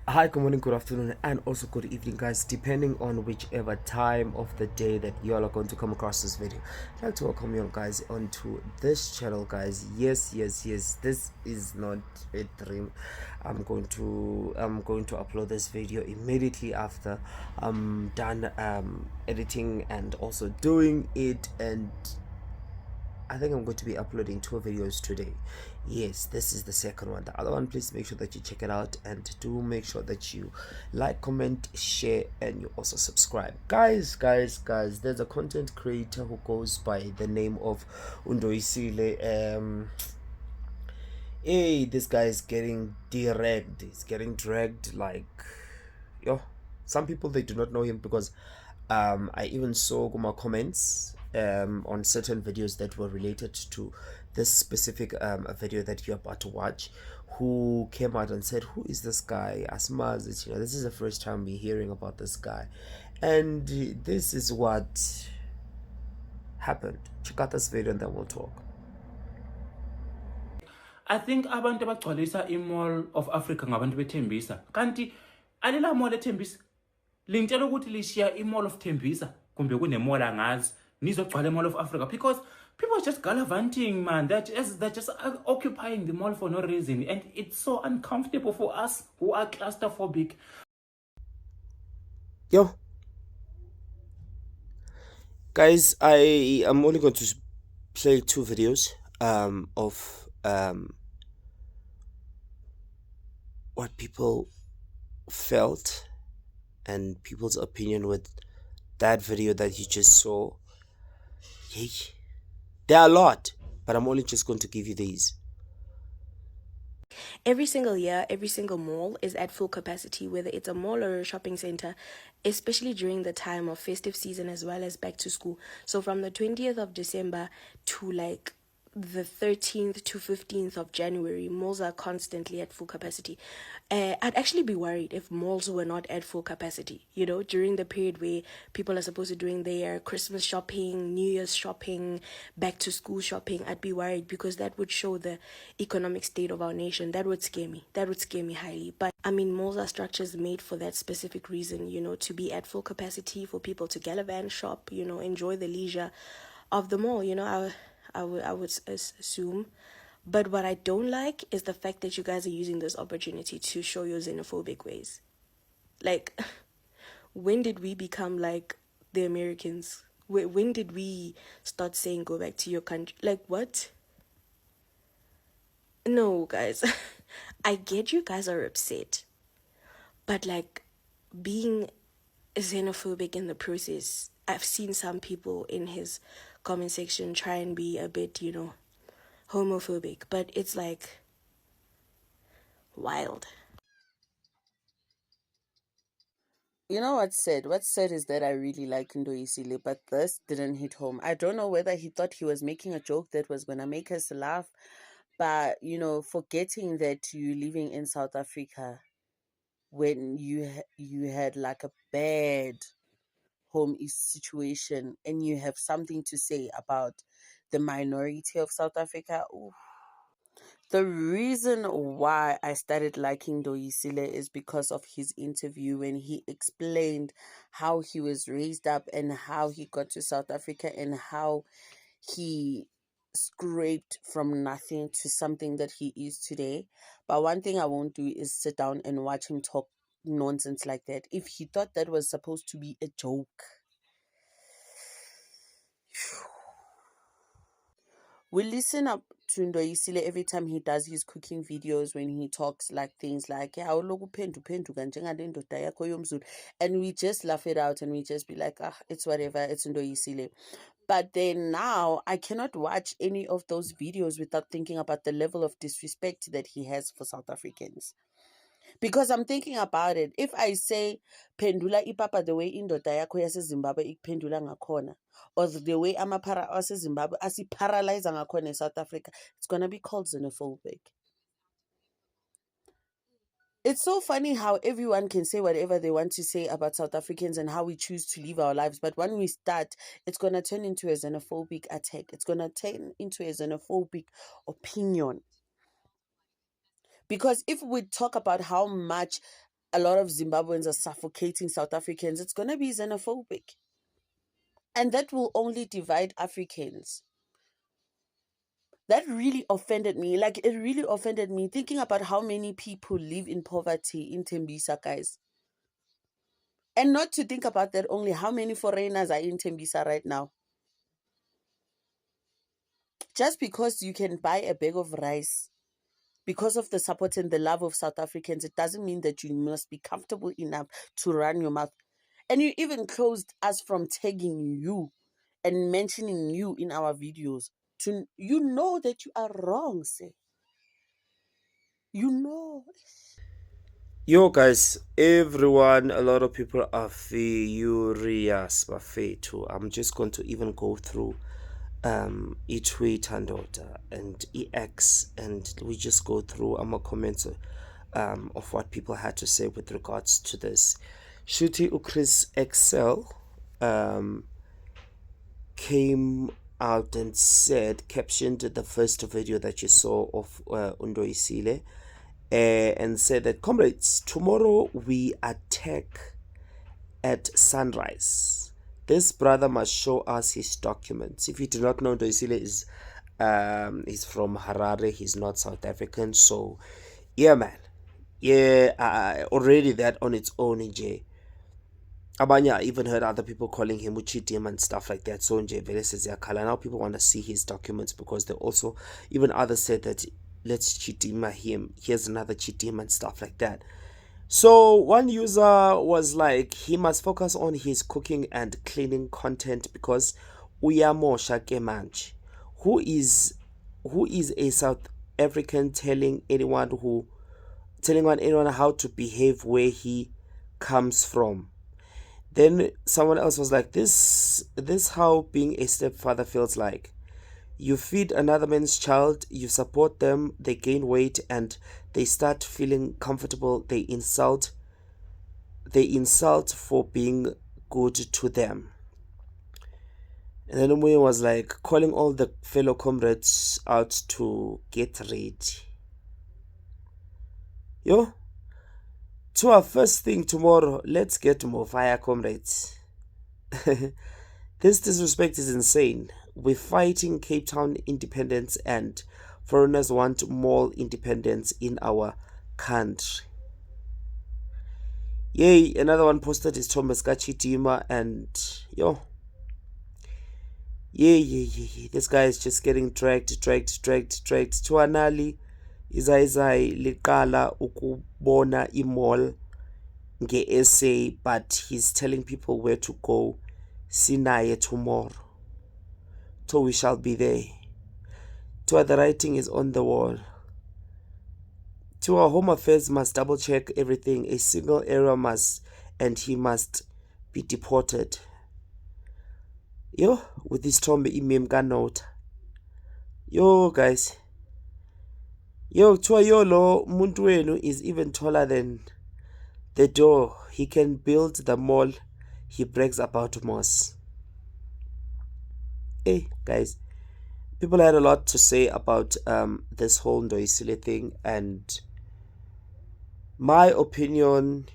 Hi, good morning, good afternoon, and also good evening, guys, depending on whichever time of the day that you all are going to come across this video. I'd like to welcome you all, guys, onto this channel, guys. Yes, this is not a dream. I'm going to upload this video immediately after I'm done editing and also doing it, and I think I'm going to be uploading 2 videos today. Yes, this is the second one. The other one, please make sure that you check it out, and do make sure that you like, comment, share, and you also subscribe. Guys, there's a content creator who goes by the name of NDOYISILE. Hey, this guy is getting dragged. He's getting dragged like, yo. Some people, they do not know him because I even saw Guma comments on certain videos that were related to this specific video that you're about to watch, who came out and said, who is this guy? Asmaz, this is the first time we're hearing about this guy. And this is what happened. Check out this video and then we'll talk. I think abantu abagcwalisa i-Mall of Africa ngabantu beThembisa. Kanti alela mall eThembisa lintshela ukuthi lishiya i-Mall of Thembisa kumbe kune-mall angazi nizogcwala i-Mall of Africa, because people are just gallivanting, man. They're just occupying the mall for no reason, and it's so uncomfortable for us who are claustrophobic. Yo, guys, I am only going to play 2 videos of what people felt and people's opinion with that video that you just saw. Yay. There are a lot, but I'm only just going to give you these. Every single year, every single mall is at full capacity, whether it's a mall or a shopping center, especially during the time of festive season as well as back to school. So from the 20th of December to like the 13th to 15th of January, malls are constantly at full capacity. I'd actually be worried if malls were not at full capacity, during the period where people are supposed to doing their Christmas shopping, New Year's shopping, back to school shopping. I'd be worried because that would show the economic state of our nation. That would scare me. That would scare me highly. But I mean, malls are structures made for that specific reason, to be at full capacity, for people to gallivant, shop, enjoy the leisure of the mall. I would assume. But what I don't like is the fact that you guys are using this opportunity to show your xenophobic ways. Like, when did we become like the Americans? When did we start saying go back to your country? Like, what? No, guys. I get you guys are upset. But like, being xenophobic in the process, I've seen some people in his comment section try and be a bit, homophobic, but it's like wild. You know what's said? What's said is that I really like NDOYISILE, but this didn't hit home. I don't know whether he thought he was making a joke that was going to make us laugh, but, forgetting that you're living in South Africa when you had like a bad home situation and you have something to say about the minority of South Africa. Ooh. The reason why I started liking NDOYISILE is because of his interview when he explained how he was raised up and how he got to South Africa and how he scraped from nothing to something that he is today. But one thing I won't do is sit down and watch him talk nonsense like that. If he thought that was supposed to be a joke, we listen up to NDOYISILE every time he does his cooking videos, when he talks like things like, and we just laugh it out and we just be like, it's whatever, it's NDOYISILE. But then now I cannot watch any of those videos without thinking about the level of disrespect that he has for South Africans. Because I'm thinking about it. If I say pendula ipapa the way indoda yakho yaseZimbabwe ikuphendula ngakhona, or the way amaphara aseZimbabwe asiparalyze ngakhona in South Africa, it's gonna be called xenophobic. It's so funny how everyone can say whatever they want to say about South Africans and how we choose to live our lives. But when we start, it's going to turn into a xenophobic attack. It's going to turn into a xenophobic opinion. Because if we talk about how much a lot of Zimbabweans are suffocating South Africans, it's going to be xenophobic. And that will only divide Africans. That really offended me. Like, it really offended me thinking about how many people live in poverty in Tembisa, guys. And not to think about that only, how many foreigners are in Tembisa right now. Just because you can buy a bag of rice, because of the support and the love of South Africans, it doesn't mean that you must be comfortable enough to run your mouth. And you even closed us from tagging you and mentioning you in our videos. You know that you are wrong, sir. You know. Yo guys, everyone, a lot of people are furious, bafethu. I'm just going to even go through eTweet and EX, and we just go through our comments of what people had to say with regards to this. Shuti Ukris Excel came out and said, captioned the first video that you saw of NDOYISILE, and said that, comrades, tomorrow we attack at sunrise. This brother must show us his documents. If you do not know, NDOYISILE is he's from Harare. He's not South African. So yeah, man, yeah, already that on its own, nje. Abanya, I even heard other people calling him Uchitim and stuff like that. So nje vele seziyakhala. Now people want to see his documents, because they also, even others said that let's Chitima him. Here's another Chitim and stuff like that. So one user was like, he must focus on his cooking and cleaning content, because uyamosha ke manje. Who is a South African telling anyone how to behave where he comes from? Then someone else was like, this how being a stepfather feels like. You feed another man's child, you support them, they gain weight and they start feeling comfortable, they insult for being good to them. And then Umuye was like, calling all the fellow comrades out to get ready. Yo, to our first thing tomorrow, let's get more fire, comrades. This disrespect is insane. We're fighting Cape Town independence and foreigners want more independence in our country. Yay, another one posted his Thomas Kachitima, and yo. Yeah. This guy is just getting dragged. Tuanali izai liqala ukubona imall nge-essay, but he's telling people where to go. Sinaye tomorrow. So we shall be there. The writing is on the wall. Our Home Affairs must double check everything. A single error and he must be deported. Yo, with this tombe imem note. Yo guys. Yo, lo muntu wenu is even taller than the door. He can build the mall he brags about Moss. Hey guys, people had a lot to say about this whole NDOYISILE thing, and my opinion.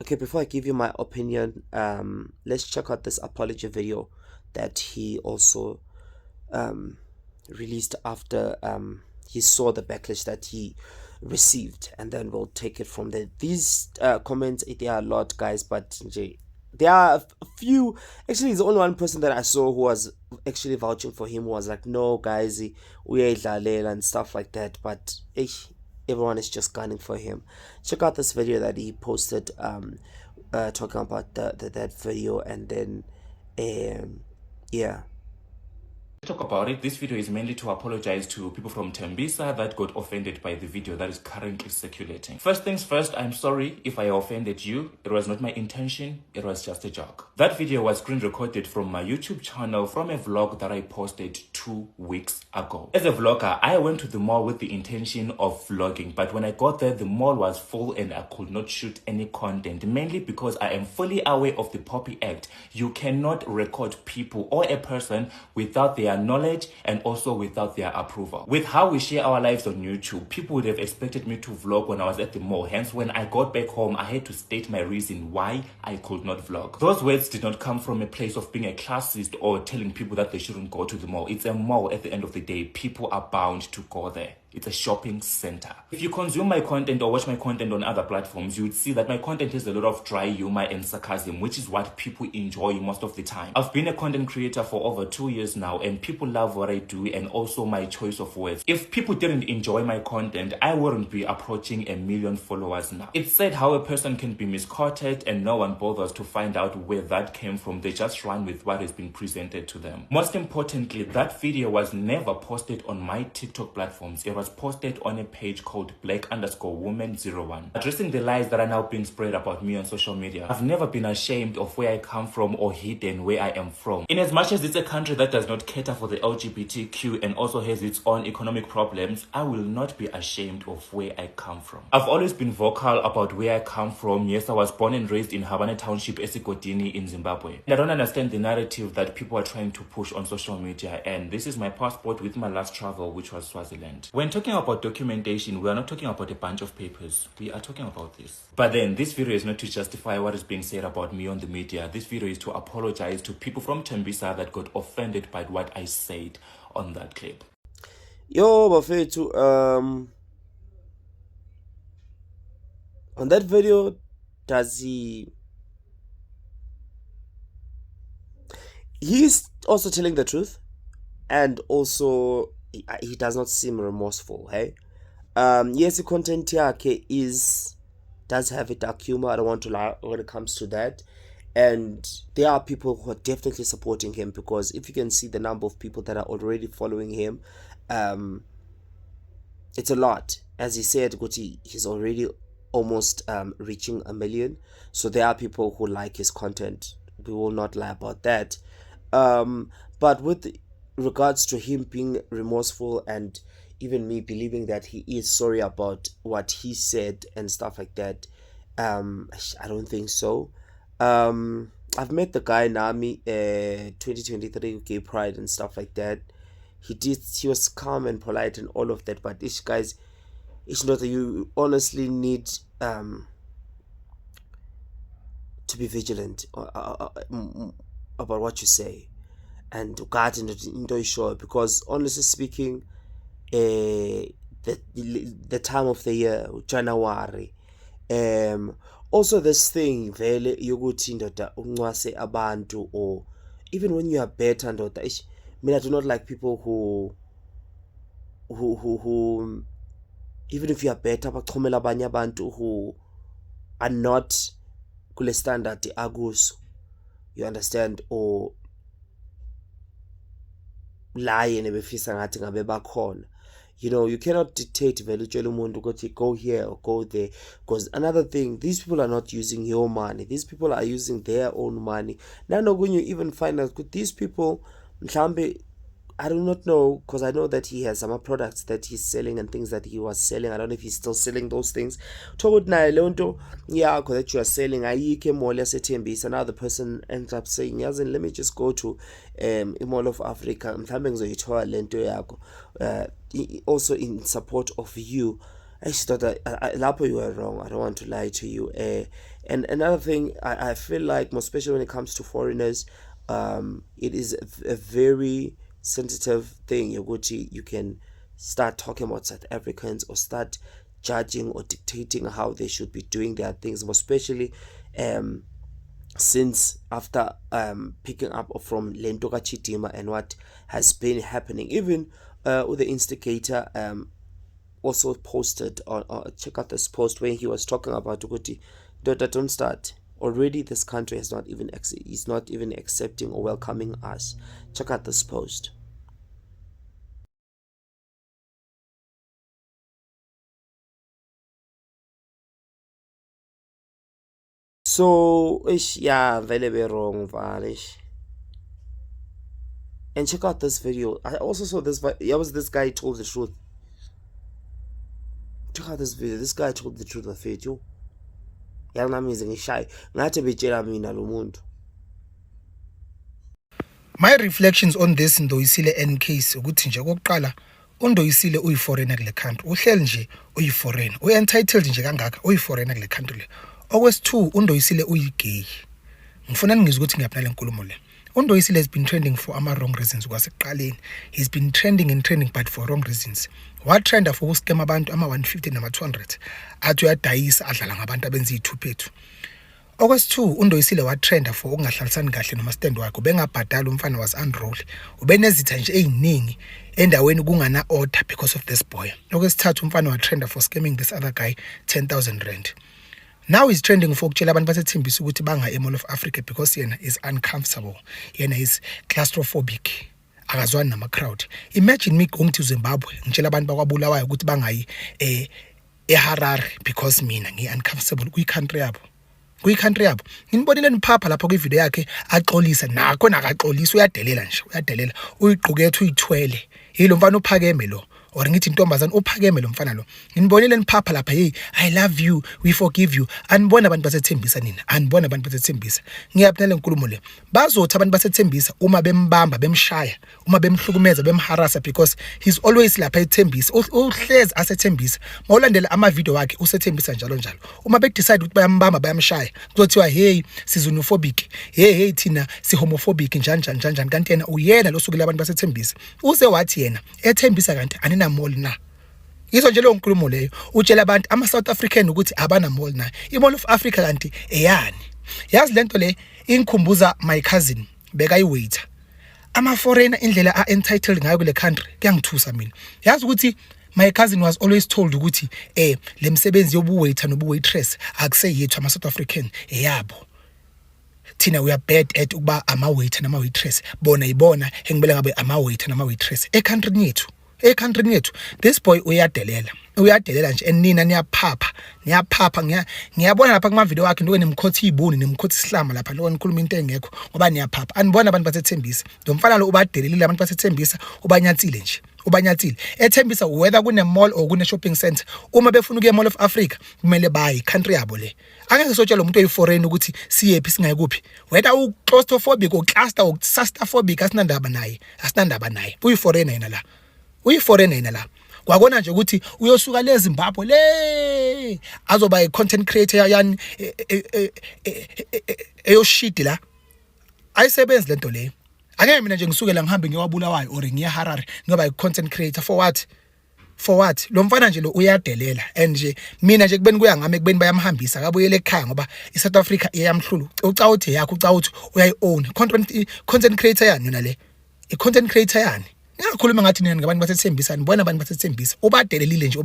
Okay, before I give you my opinion, let's check out this apology video that he also released after he saw the backlash that he received, and then we'll take it from there. These comments, there are a lot, guys, but there are a few. Actually, there's only one person that I saw who was actually vouching for him, who was like, no guys, uyayidlalela and stuff like that, but everyone is just gunning for him. Check out this video that he posted talking about that video, and then yeah. Talk about it. This video is mainly to apologize to people from Tembisa that got offended by the video that is currently circulating. First things first, I'm sorry if I offended you. It was not my intention. It was just a joke. That video was screen recorded from my YouTube channel from a vlog that I posted 2 weeks ago. As a vlogger, I went to the mall with the intention of vlogging, but when I got there, the mall was full and I could not shoot any content, mainly because I am fully aware of the Poppy Act. You cannot record people or a person without their knowledge and also without their approval. With how we share our lives on YouTube, people would have expected me to vlog when I was at the mall. Hence, when I got back home, I had to state my reason why I could not vlog. Those words did not come from a place of being a classist or telling people that they shouldn't go to the mall. It's a mall. At the end of the day, people are bound to go there. It's a shopping center. If you consume my content or watch my content on other platforms, you would see that my content has a lot of dry humor and sarcasm, which is what people enjoy most of the time. I've been a content creator for over 2 years now, and people love what I do and also my choice of words. If people didn't enjoy my content, I wouldn't be approaching 1 million followers now. It's sad how a person can be misquoted and no one bothers to find out where that came from. They just run with what has been presented to them. Most importantly, that video was never posted on my TikTok platforms. It was posted on a page called black_woman01, addressing the lies that are now being spread about me on social media. I've never been ashamed of where I come from or hidden where I am from. In as much as it's a country that does not cater for the LGBTQ and also has its own economic problems, I will not be ashamed of where I come from. I've always been vocal about where I come from. Yes, I was born and raised in Havana Township, Esigodini in Zimbabwe. And I don't understand the narrative that people are trying to push on social media, and this is my passport with my last travel, which was Swaziland. When talking about documentation, we are not talking about a bunch of papers. We are talking about this. But then this video is not to justify what is being said about me on the media. This video is to apologize to people from Tembisa that got offended by what I said on that clip. Yo, bafethu, on that video, does he's also telling the truth, and also he does not seem remorseful, hey? Yes, the content yakhe does have a dark humor. I don't want to lie when it comes to that. And there are people who are definitely supporting him, because if you can see the number of people that are already following him, it's a lot. As he said, Guti, he's already almost reaching 1 million. So there are people who like his content. We will not lie about that. But with regards to him being remorseful, and even me believing that he is sorry about what he said and stuff like that, I don't think so. I've met the guy Nami 2023 gay pride and stuff like that. He was calm and polite and all of that, but this guys, it's not that you honestly need to be vigilant about what you say and guard into sure, because honestly speaking, the time of the year, January, also this thing vele yokuthi ndoda uncwase abantu, or even when you are better ndoda, I do not like people who even if you are better bachomela abanye abantu who are not kule standard akuso, you understand, or lie nebefisa ngathi ngabe bakhona. You know, you cannot dictate vele utshela umuntu ukuthi go here or go there, because another thing, these people are not using your money. These people are using their own money. Nanokunye, you even find out these people mhlambe, I do not know, because I know that he has some products that he's selling and things that he was selling. I don't know if he's still selling those things. Talk about naye leyo nto yakho that you are selling ayikho emall yaseThembisa. Now the person ends up saying, yazi, let me just go to Mall of Africa, mhlambe ngizoyithola lento yakho, also in support of you. I thought that lapho you are wrong. I don't want to lie to you. And another thing, I feel like, most especially when it comes to foreigners, it is a very sensitive thing. You can start talking about South Africans or start judging or dictating how they should be doing their things, especially since after picking up from Lentoka Chitima and what has been happening. Even with the instigator also posted, or check out this post where he was talking about Uguti, don't start. Already this country is not even accepting or welcoming us. Check out this post. So yeah, very wrong, vanish. And check out this video. I also saw this, but this guy told the truth. Check out this video. This guy told the truth of it, yo. Yanami shy. Ngathi betshela mina lo muntu. My reflections on this Ndoyisile N case ukuthi nje kokuqala uNdoyisile uyiforeigner kule country. Uhleli nje uyiforeigner. Entitled nje kangaka uyiforeigner kule country le. Okwesi2 uNdoyisile uyigay. Ngifuna ngizwe ukuthi ngiyaphi le nkulumo le. uNdoyisile has been trending for wrong reasons kwasekuqaleni. He's been trending but for wrong reasons. Watrenda for ukuscam abantu ama150 nama200 athi uyadayisa adlala ngabantu abenza ithuphethu. Okwesi2 uNdoyisile watrenda for ukungahlalisani kahle noma stand wakhe ubengabhadala umfana was unroll ubenezitha nje eziningi endaweni kungana order because of this boy. Okwesithathu umfana watrenda for scamming this other guy 10,000 rand. Now he's trending for ukutshela abantu basethembisa ukuthi banga eMall of Africa because yena is uncomfortable, yena is claustrophobic, akazwani nama crowd. Imagine me going to Zimbabwe ngitshela abantu bakwabulawayo ukuthi bangayi eHarare because mina uncomfortable kwi-country yabo. Kwi-country yabo nginibonile niphapha lapha kwi-video yakhe axolisa nakho nakaxolisa uyadelela nje uyadelela uyiqukethe uyithwele yilo mfana uphakeme lo or ngithi intombazana uphakeme lo mfana lo nginibonile niphapha lapha hey I love you we forgive you anibona abantu basethembisa nina anibona abantu basethembisa ngiyaphi le nkulumo le bazothi abantu basethembisa uma bembamba bemshaya uma bemhlukumeza bemharasa because he's always lapha ethembisa uhlezi asethembisa mawulandela ama video wakhe usethembisa njalo njalo uma be decide ukuthi bayambamba bayamshaya kuzothiwa hey sizunophobic hey thina si homophobic njani kanti yena uyena losukela abantu basethembisa uze wathi yena ethembisa kanti anina mall na yizo nje lo nkulumo leyo utshela abantu ama South African ukuthi abana mall na iMall of Africa kanti eyani yazi lento le ingikhumbuza my cousin beka iwaiter ama foreigner indlela a entitled ngayo kule country kuyangithusa mina yazi ukuthi my cousin was always told ukuthi le msebenzi yobuwaiter nobuwaitress akuseyethu ama South African eyabo thina we are bad at ukuba ama waiter nama waitress bona ibona engibele ngabe ama waiter nama waitress country yethu this boy uyadelela nje enina niyaphapha ngiyabona lapha kuma video wakhe ndike nemkhothi ibuni nemkhothi islama lapha ndike nikhuluma into engekho ngoba niyaphapha anibona abantu basethembisa ndomfana lo ubadelelile abantu basethembisa ubanyatsile ethembisa whether kune mall or kune shopping center uma befuna ukuya mall of Africa kumele bayi country yabo le angeke sotshela umuntu oyiforeign ukuthi siyephi singayi kuphi whether u claustrophobic or cluster or sastaphobic asinandaba naye uyiforeigner yena la kwakona nje ukuthi uyosuka le Zimbabwe le azoba content creator yani eyoshidi la ayisebenzi lento le angeke mina nje ngisuke la ngihambe ngiyawabulawayo or ngiya Harare ngoba content creator for what lo mfana nje lo uyadelela and nje mina nje kubeni kuya ngami kubeni bayamhambisa akabuyele ekhaya ngoba iSouth Africa iyamhlulu ucawuthi yakho ucawuthi uyayi-own content creator yani yona le i-content creator yani ngiyakhuluma ngathi nina ngabantu basethembisa nibona abantu basethembisa ubadelelile nje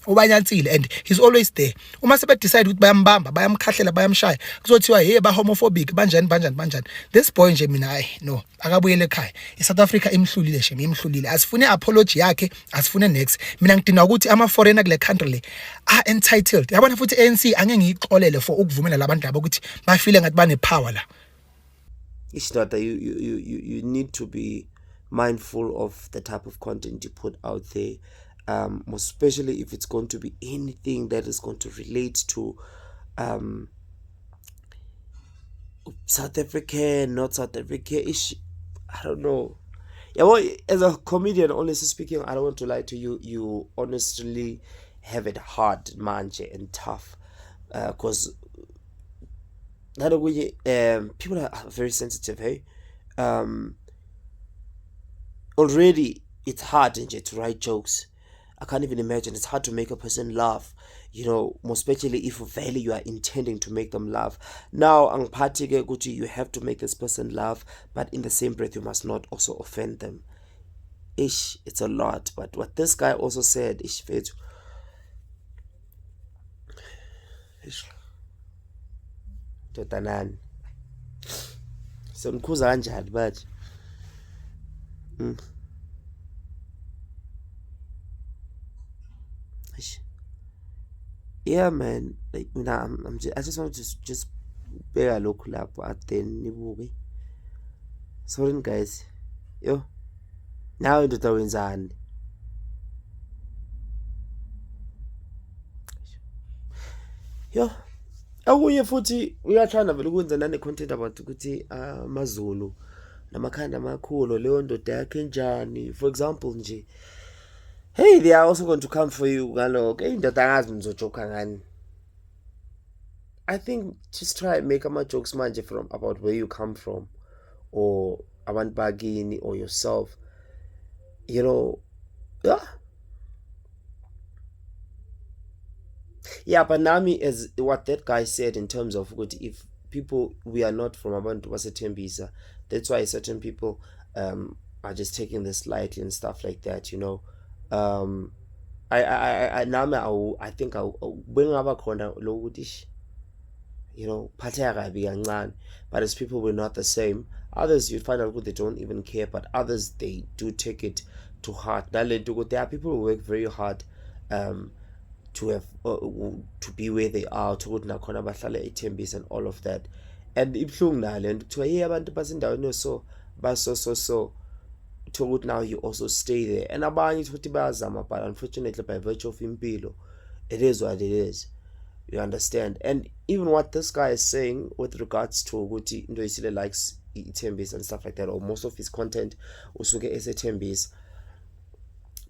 ubanyatsile and he's always there uma sebe decide ukuthi bayambamba bayamkhahlela bayamshaya kuzothiwa hey ba homophobic banjani this boy nje mina no akabuyele ekhaya iSouth Africa imhlulile asifune apology yakhe asifune next mina ngidinga ukuthi ama foreigner kule country le entitled yabona futhi ANC angeke ngixolele for ukuvumela labantu labo ukuthi bafile ngathi bane power la It's not that you need to be mindful of the type of content you put out there, especially if it's going to be anything that is going to relate to South Africa, not South Africa ish. I don't know. Yeah, well, as a comedian, honestly speaking, I don't want to lie to you. You honestly have it hard, manje, and tough, because people are very sensitive. Hey, already it's hard to write jokes. I can't even imagine. It's hard to make a person laugh, most especially if really you are intending to make them laugh. Now, you have to make this person laugh, but in the same breath, you must not also offend them. It's a lot. But what this guy also said, so ngikhuza kanjani bathi yeah man, like I just want to just beka lokhu lapho at then nibuke. Sorry guys. Yo, nawe ndoda wenzani? Yo, okunye futhi uyathanda vele ukwenza nane-content about ukuthi amaZulu namakhanda amakhulu, leyo ndoda yakhe njani. For example nje, hey, they are also going to come for you ngalokho. Hey, ndoda angazi nizojoka ngani. I think just try and make ama-jokes manje from about where you come from, or abantu bakini, or yourself. You know, yeah. Yeah, but nami is what that guy said in terms of good, if people, we are not from abantu baseTembisa, that's why certain people are just taking this lightly and stuff like that, you know. I nami I think bengaba khona lokuthi, you know, phatheka kabi kancane, but as people we're not the same. Others you find out good they don't even care, but others they do take it to heart. There are people who work very hard to have to be where they are, to ukuthi nakhona bahlale eTembisa and all of that. And ibuhlungu nale nto kuthiwa hey abantu basendaweni so so to ukuthi now you also stay there, and abanye futhi bayazama, but unfortunately by virtue of impilo it is what it is, you understand. And even what this guy is saying with regards to ukuthi NDOYISILE likes eTembisa and stuff like that, or most of his content usuke eseTembisa,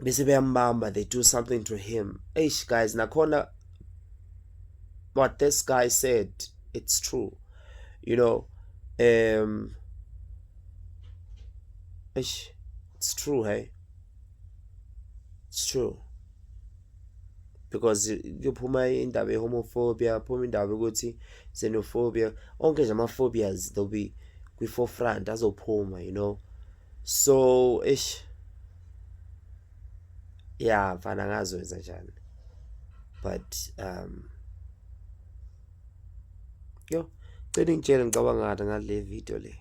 bese beyambamba, they do something to him. Eish guys, nakhona what this guy said, it's true, you know. Eish, it's true, hey, it's true, because kuphuma indaba ye-homophobia, phuma indaba yokuthi xenophobia, onke nje ama-phobias they'll be kwi-forefront azophuma, you know. So ish, yeah, mfana ngazowenza njani, but yo, cela ngitshele ngicabanga ngale video le.